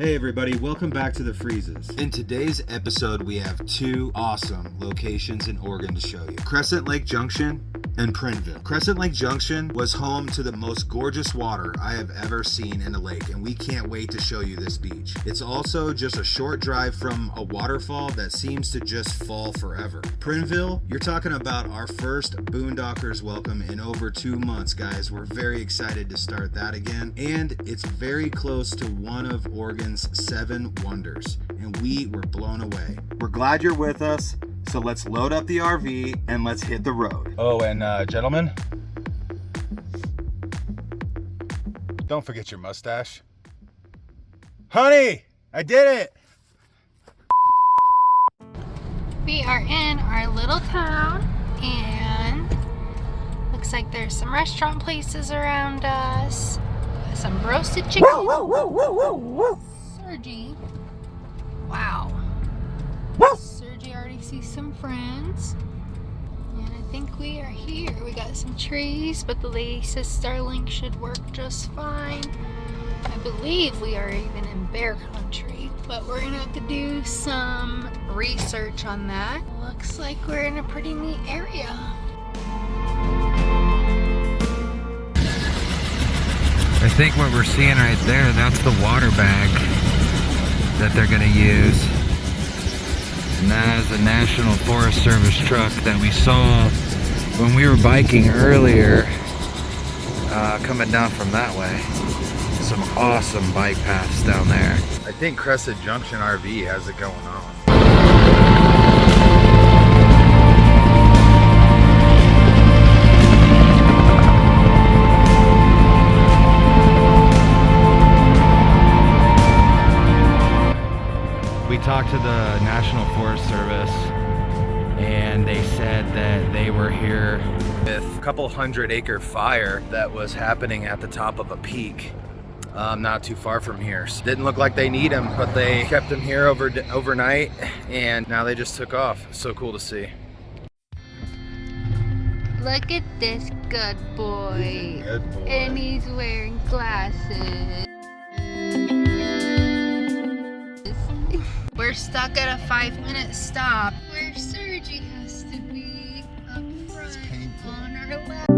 Hey everybody, welcome back to the Freezes. In today's episode, we have two awesome locations in Oregon to show you. Crescent Lake Junction and Prinville. Crescent Lake Junction was home to the most gorgeous water I have ever seen in a lake, and we can't wait to show you this beach. It's also just a short drive from a waterfall that seems to just fall forever. Prinville, you're talking about our first Boondockers welcome in over 2 months, guys. We're very excited to start that again, and it's very close to one of Oregon's 7 wonders, and we were blown away. We're glad you're with us. So let's load up the RV and let's hit the road. Oh, and gentlemen, don't forget your mustache. Honey, I did it. We are in our little town and looks like there's some restaurant places around us. Some roasted chicken. Sergi. Wow. Sergi already sees some friends. And I think we are here. We got some trees, but the lady says Starlink should work just fine. I believe we are even in bear country, but we're gonna have to do some research on that. Looks like we're in a pretty neat area. I think what we're seeing right there, that's the water bag that they're gonna use. And that is a National Forest Service truck that we saw when we were biking earlier, coming down from that way. Some awesome bike paths down there. I think Crescent Junction RV has it going on. We talked to the National Forest Service and they said that they were here With a couple 100-acre fire that was happening at the top of a peak, not too far from here. So didn't look like they need them, but they kept them here overnight, and now they just took off. So cool to see. Look at this good boy. Good boy. And he's wearing glasses. We're stuck at a 5-minute stop where Sergi has to be up front on our left.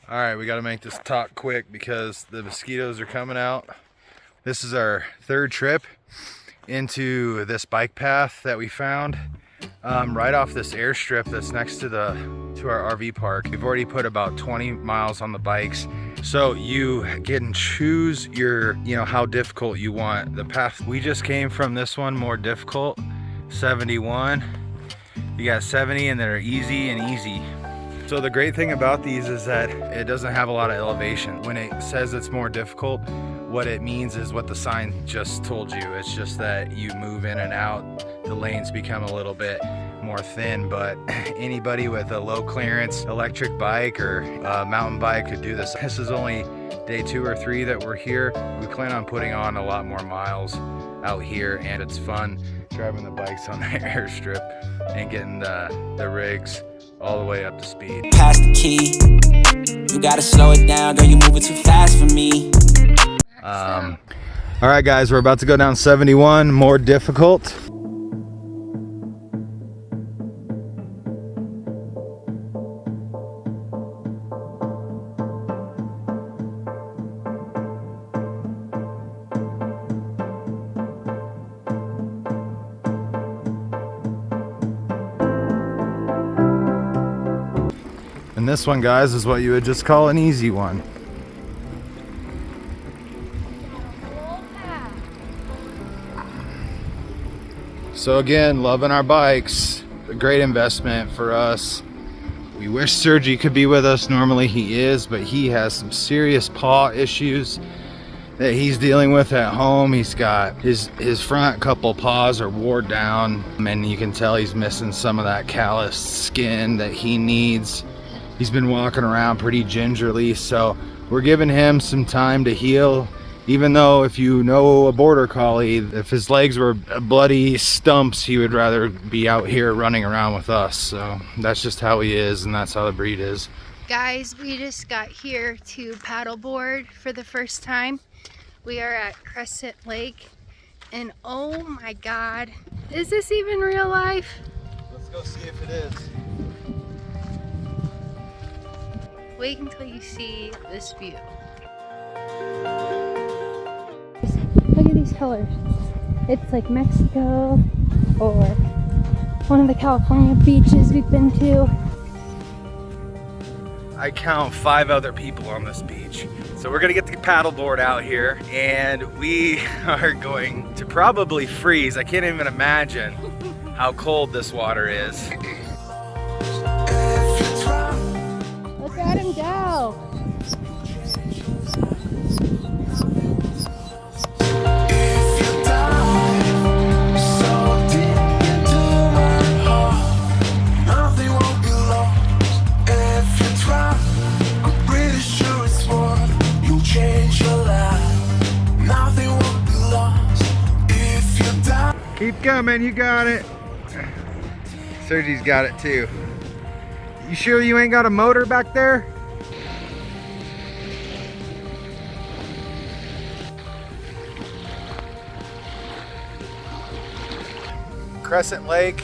Alright, we gotta make this talk quick because the mosquitoes are coming out. This is our third trip into this bike path that we found right off this airstrip that's next to our RV park. We've already put about 20 miles on the bikes. So you can choose your, how difficult you want the path. We just came from this one more difficult, 71. You got 70 and they're easy and easy. So the great thing about these is that it doesn't have a lot of elevation. When it says it's more difficult, what it means is what the sign just told you. It's just that you move in and out, the lanes become a little bit more thin, but anybody with a low clearance electric bike or mountain bike could do this. This is only day 2 or 3 that we're here. We plan on putting on a lot more miles out here, and it's fun driving the bikes on the airstrip and getting the rigs all the way up to speed. Pass the key. You gotta slow it down, girl, you moving too fast for me. All right, guys, we're about to go down 71, more difficult. And this one, guys, is what you would just call an easy one. So again, loving our bikes. A great investment for us. We wish Sergi could be with us. Normally he is, but he has some serious paw issues that he's dealing with at home. He's got his front couple paws are wore down, and you can tell he's missing some of that calloused skin that he needs. He's been walking around pretty gingerly, so we're giving him some time to heal. Even though, if you know a border collie, if his legs were bloody stumps, he would rather be out here running around with us. So that's just how he is, and that's how the breed is. Guys, we just got here to paddleboard for the first time. We are at Crescent Lake, and oh my God, is this even real life? Let's go see if it is. Wait until you see this view. Look at these colors. It's like Mexico or one of the California beaches we've been to. I count 5 other people on this beach. So we're gonna get the paddleboard out here, and we are going to probably freeze. I can't even imagine how cold this water is. Look at him go. Keep coming, you got it. Sergi's got it too. You sure you ain't got a motor back there? Crescent Lake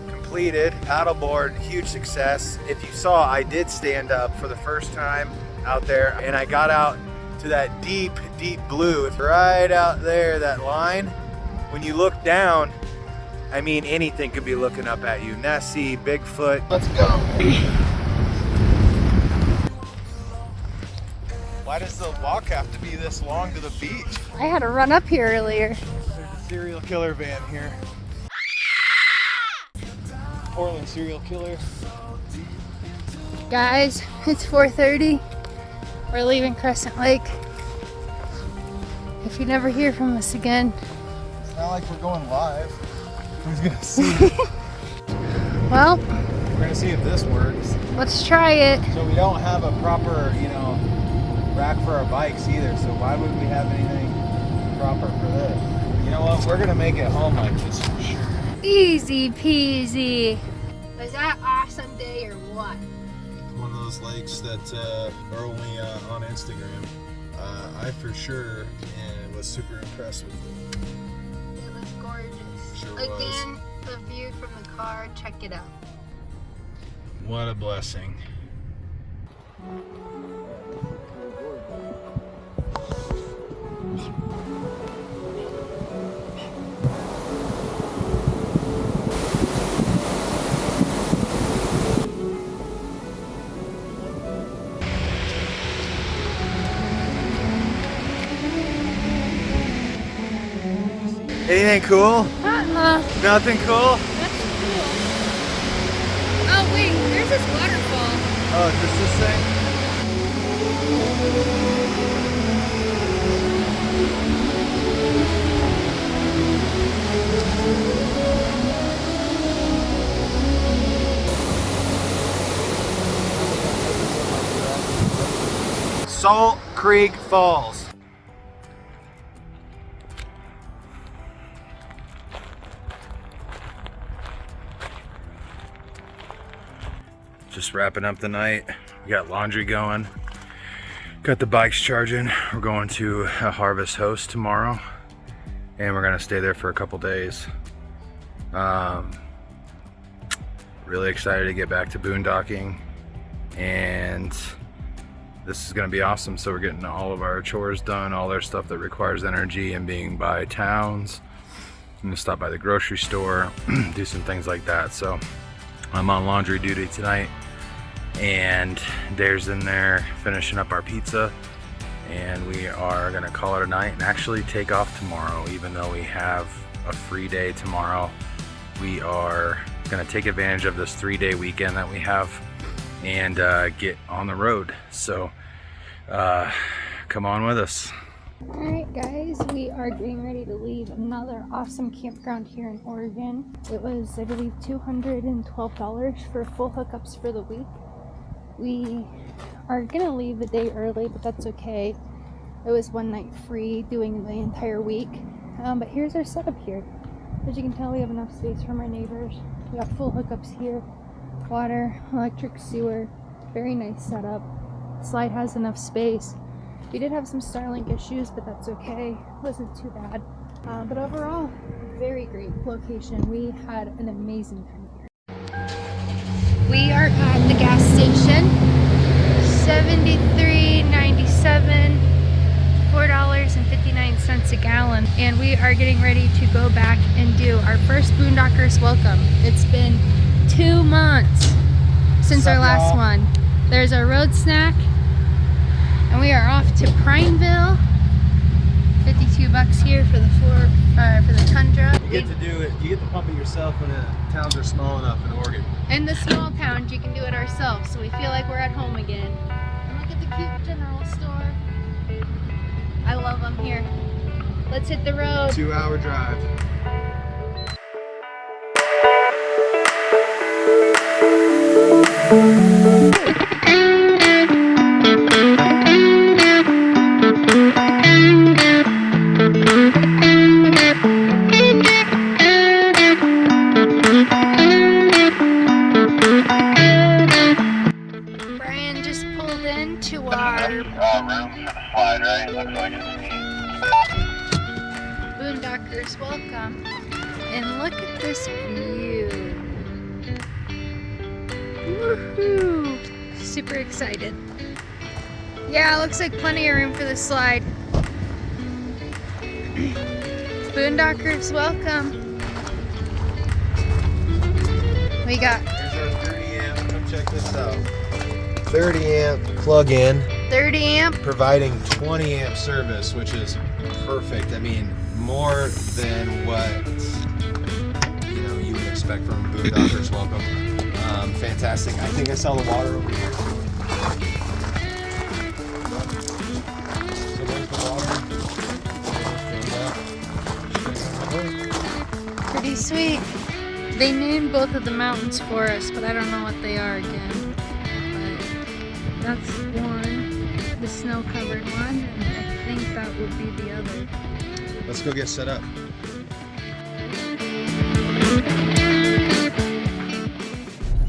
completed. Paddleboard, huge success. If you saw, I did stand up for the first time out there, and I got out to that deep, deep blue. It's right out there, that line. When you look down, I mean, anything could be looking up at you. Nessie, Bigfoot. Let's go. Why does the walk have to be this long to the beach? I had to run up here earlier. There's a serial killer van here. Portland serial killer. Guys, it's 4:30. We're leaving Crescent Lake. If you never hear from us again. It's not like we're going live. Who's gonna see? Well, we're gonna see if this works. let's try it. So we don't have a proper, rack for our bikes either. So why would we have anything proper for this? You know what? We're gonna make it home like this for sure. Easy peasy. Was that awesome day or what? One of those lakes that are only on Instagram. I for sure was super impressed with it. It was gorgeous. Sure Again, the view from the car, check it out. What a blessing. Anything cool? Nothing cool? That's cool. Oh wait, there's this waterfall. Oh, just this thing? Salt Creek Falls. Just wrapping up the night. We got laundry going. Got the bikes charging. We're going to a harvest host tomorrow, and we're gonna stay there for a couple days. Really excited to get back to boondocking, and this is gonna be awesome. So we're getting all of our chores done, all their stuff that requires energy and being by towns. I'm gonna stop by the grocery store, do some things like that. So I'm on laundry duty tonight. and Dare's in there finishing up our pizza, and we are gonna call it a night and actually take off tomorrow. Even though we have a free day tomorrow, we are gonna take advantage of this 3-day weekend that we have and get on the road. So come on with us. Alright guys, we are getting ready to leave another awesome campground here in Oregon. It was, I believe, $212 for full hookups for the week. We are gonna leave a day early, but that's okay. It was one night free doing the entire week. But here's our setup here. As you can tell, we have enough space from our neighbors. We got full hookups here. Water, electric, sewer. Very nice setup. Slide has enough space. We did have some Starlink issues, but that's okay. Wasn't too bad. But overall, very great location. We had an amazing time here. We are at the gas station. $73.97, $4.59 a gallon. And we are getting ready to go back and do our first Boondockers welcome. It's been 2 months since our last one. There's our road snack. And we are off to Prinville. $52 here for the Tundra. You get to do it. You get to pump it yourself when the towns are small enough in Oregon. In the small towns, you can do it ourselves, so we feel like we're at home again. And look at the cute general store. I love them here. Let's hit the road. 2-hour drive. Brian just pulled into our room for the slide, right? Looks like it's neat. Boondockers welcome. And look at this view. Woohoo! Super excited. Yeah, looks like plenty of room for the slide. Boondockers welcome. We got Here's our 30 amp. Come check this out. 30 amp plug-in, 30 amp. providing 20 amp service, which is perfect. I mean, more than what you would expect from Boondockers welcome. Fantastic. I think I saw the water over here. So there's the water. Pretty sweet. They named both of the mountains for us, but I don't know what they are again. But that's one, the snow-covered one, and I think that would be the other. Let's go get set up.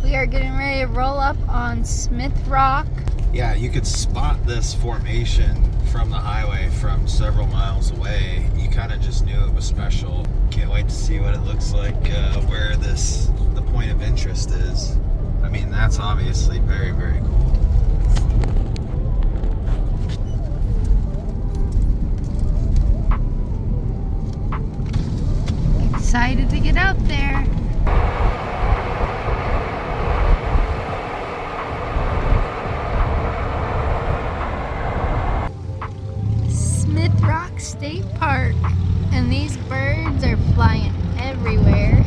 We are getting ready to roll up on Smith Rock. Yeah, you could spot this formation from the highway from several miles away. You kind of just knew it was special. Can't wait to see what it looks like, where the point of interest is. I mean, that's obviously very, very cool. Excited to get out there. Smith Rock State Park. And these birds are flying everywhere.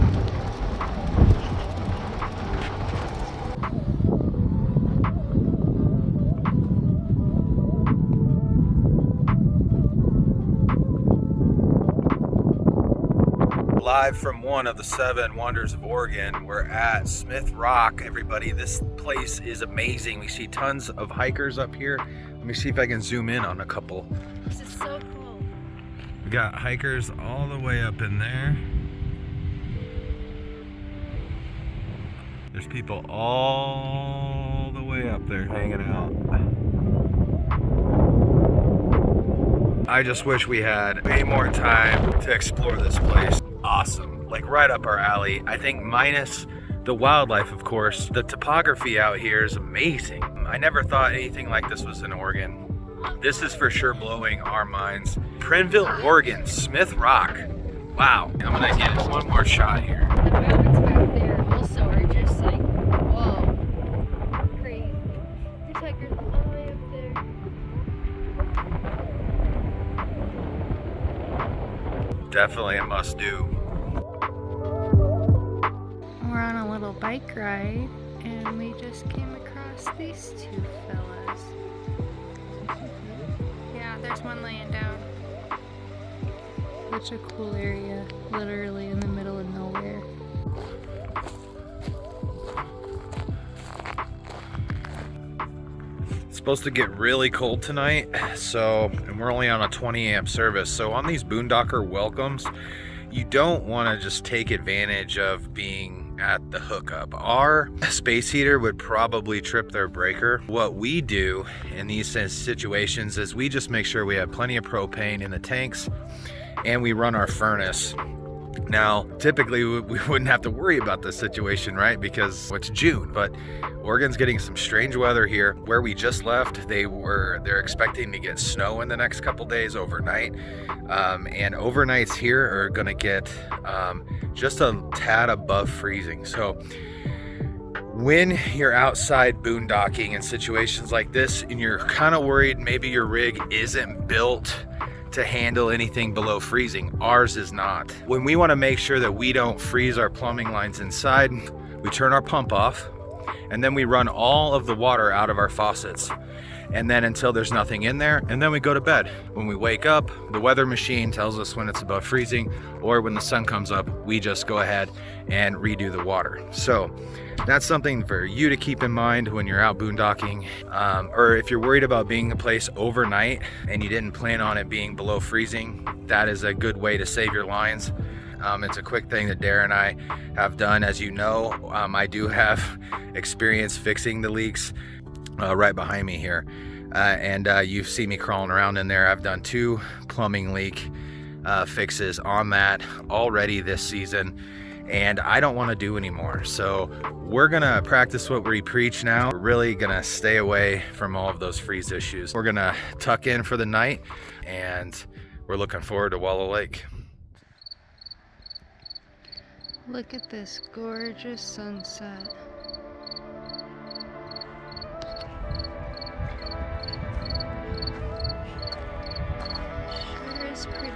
Live from one of the 7 wonders of Oregon, we're at Smith Rock, everybody. This place is amazing. We see tons of hikers up here. Let me see if I can zoom in on a couple. This is so cool. We got hikers all the way up in there. There's people all the way up there hanging out. I just wish we had way more time to explore this place. Awesome, like right up our alley. I think minus the wildlife, of course. The topography out here is amazing. I never thought anything like this was in Oregon. This is for sure blowing our minds. Prinville, Oregon, Smith Rock. Wow, I'm gonna get one more shot here. The mountains back there also are just like, whoa, crazy. definitely a must do. We're on a little bike ride and we just came across these two fellas. Yeah, there's one laying down. Such a cool area, literally in the middle of nowhere. It's supposed to get really cold tonight, and we're only on a 20 amp service. So on these boondocker welcomes, you don't want to just take advantage of being at the hookup. Our space heater would probably trip their breaker. What we do in these situations is we just make sure we have plenty of propane in the tanks and we run our furnace. Now, typically we wouldn't have to worry about this situation, right? Because it's June, but Oregon's getting some strange weather here. Where we just left, they're expecting to get snow in the next couple days overnight. And overnights here are gonna get just a tad above freezing. So when you're outside boondocking in situations like this and you're kind of worried maybe your rig isn't built to handle anything below freezing, ours is not. When we want to make sure that we don't freeze our plumbing lines inside, we turn our pump off and then we run all of the water out of our faucets, and then until there's nothing in there, and then we go to bed. When we wake up, the weather machine tells us when it's above freezing, or when the sun comes up, we just go ahead and redo the water. So that's something for you to keep in mind when you're out boondocking, or if you're worried about being in a place overnight and you didn't plan on it being below freezing. That is a good way to save your lines. It's a quick thing that Dara and I have done. As you know, I do have experience fixing the leaks right behind me here, and you see me crawling around in there. I've done 2 plumbing leak fixes on that already this season, and I don't want to do anymore. So we're gonna practice what we preach now. We're really gonna stay away from all of those freeze issues. We're gonna tuck in for the night, and we're looking forward to Wallow Lake. Look at this gorgeous sunset. Sure is pretty.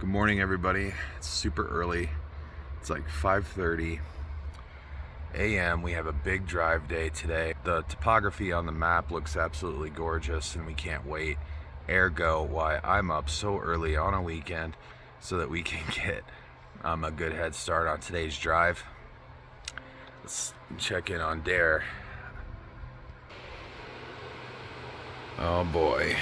Good morning, everybody. It's super early. It's like 5:30 a.m. We have a big drive day today. The topography on the map looks absolutely gorgeous and we can't wait. Ergo, why I'm up so early on a weekend so that we can get a good head start on today's drive. Let's check in on Dare. Oh boy.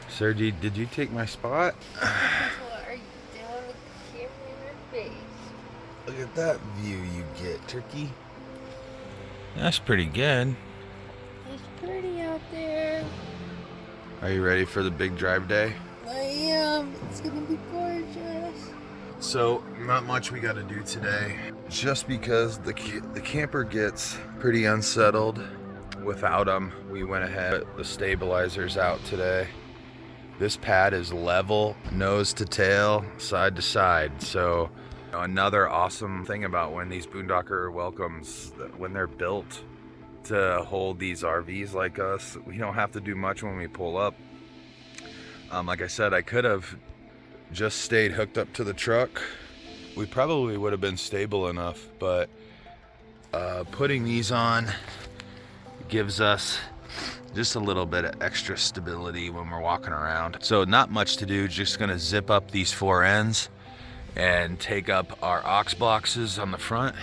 Sergi, did you take my spot? What are you doing with the camera in your face? Look at that view you get, Turkey. That's pretty good. It's pretty out there. Are you ready for the big drive day? I am. It's gonna be gorgeous. So, not much we got to do today. Just because the camper gets pretty unsettled without them, we went ahead, put the stabilizers out today. This pad is level, nose to tail, side to side. So another awesome thing about when these boondocker welcomes, when they're built to hold these RVs like us, we don't have to do much when we pull up. Like I said, I could have just stayed hooked up to the truck. We probably would have been stable enough, but putting these on gives us just a little bit of extra stability when we're walking around. So not much to do, just gonna zip up these 4 ends and take up our aux boxes on the front,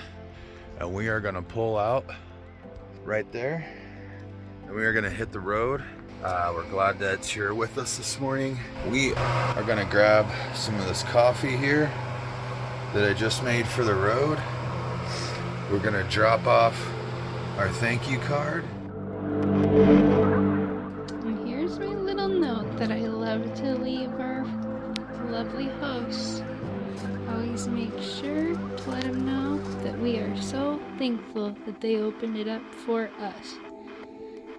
and we are gonna pull out right there and we are gonna hit the road. We're glad that you're with us this morning. We are gonna grab some of this coffee here that I just made for the road. We're gonna drop off our thank you card. And here's my little note that I love thankful that they opened it up for us.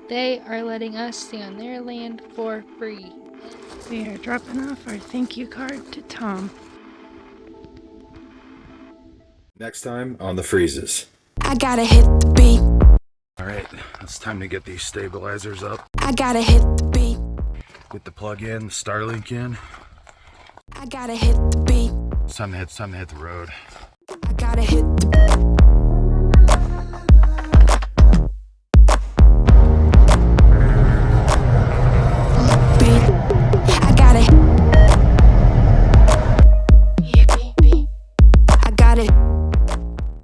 They are letting us stay on their land for free. We are dropping off our thank you card to Tom. Next time on the Freezes. I gotta hit the beat. All right, it's time to get these stabilizers up. I gotta hit the beat. Get the plug in, the Starlink in. I gotta hit the beat. It's time to hit the road. I gotta hit the